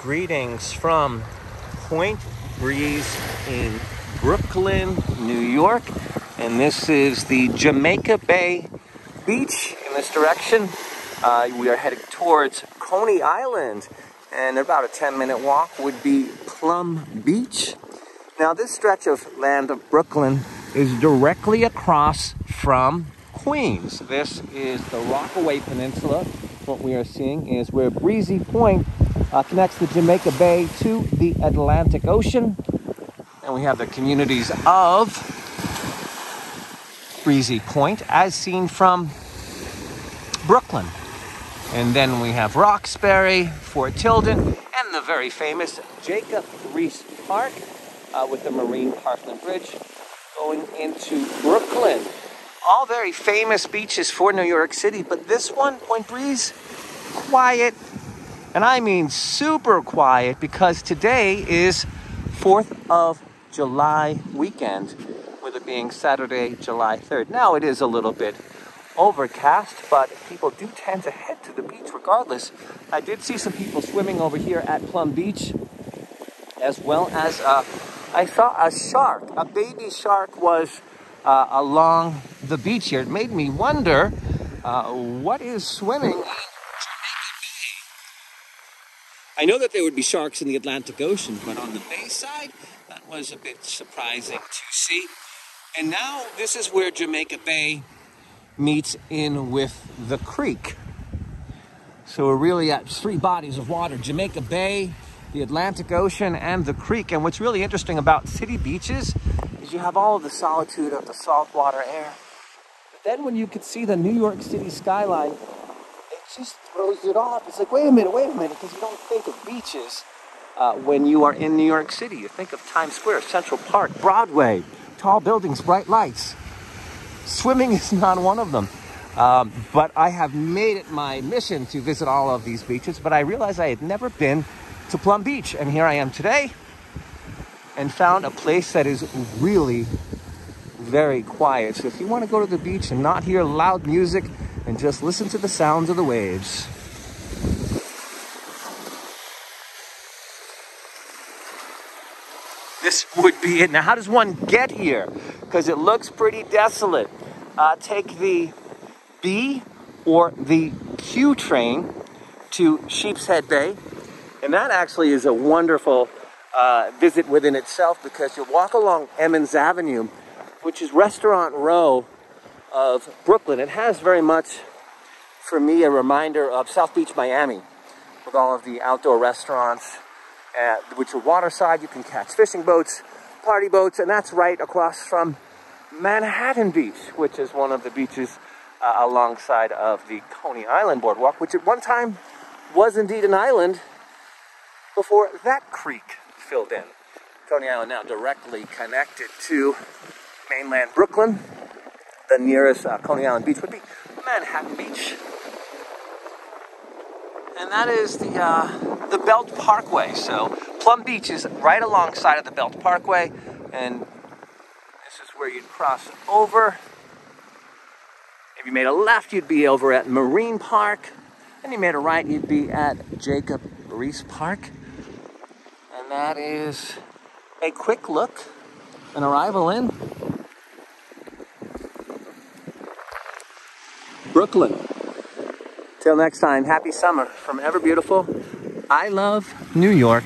Greetings from Point Breeze in Brooklyn, New York. And this is the Jamaica Bay beach in this direction. We are heading towards Coney Island. And about a 10-minute walk would be Plum Beach. Now this stretch of land of Brooklyn is directly across from Queens. This is the Rockaway Peninsula. What we are seeing is where Breezy Point connects the Jamaica Bay to the Atlantic Ocean. And we have the communities of Breezy Point as seen from Brooklyn. And then we have Roxbury, Fort Tilden, and the very famous Jacob Riis Park with the Marine Parkland Bridge going into Brooklyn. All very famous beaches for New York City, but this one, Point Breeze, quiet. And I mean super quiet, because today is 4th of July weekend, with it being Saturday, July 3rd. Now it is a little bit overcast, but people do tend to head to the beach regardless. I did see some people swimming over here at Plum Beach, as well as I saw a shark. A baby shark was along the beach here. It made me wonder what is swimming in Jamaica Bay. I know that there would be sharks in the Atlantic Ocean, but on the bay side, that was a bit surprising to see. And now this is where Jamaica Bay meets in with the creek. So we're really at three bodies of water: Jamaica Bay, the Atlantic Ocean, and the creek. And what's really interesting about city beaches is you have all of the solitude of the saltwater air. But then when you could see the New York City skyline, it just throws it off. It's like, wait a minute, because you don't think of beaches when you are in New York City. You think of Times Square, Central Park, Broadway, tall buildings, bright lights. Swimming is not one of them. But I have made it my mission to visit all of these beaches, but I realized I had never been to Plum Beach. And here I am today, and found a place that is really very quiet. So if you want to go to the beach and not hear loud music and just listen to the sounds of the waves. This would be it. Now, how does one get here? Because it looks pretty desolate. Take the B or the Q train to Sheepshead Bay. And that actually is a wonderful visit within itself, because you walk along Emmons Avenue, which is Restaurant Row of Brooklyn. It has very much, for me, a reminder of South Beach, Miami, with all of the outdoor restaurants, which are waterside. You can catch fishing boats, party boats, and that's right across from Manhattan Beach, which is one of the beaches alongside of the Coney Island boardwalk, which at one time was indeed an island before that creek filled in. Coney Island now directly connected to mainland Brooklyn. The nearest Coney Island beach would be Manhattan Beach. And that is the Belt Parkway. So Plum Beach is right alongside of the Belt Parkway, and this is where you'd cross over. If you made a left, you'd be over at Marine Park, and you made a right, you'd be at Jacob Riis Park. And that is a quick look, an arrival in Brooklyn. Till next time, happy summer from ever beautiful, I love New York.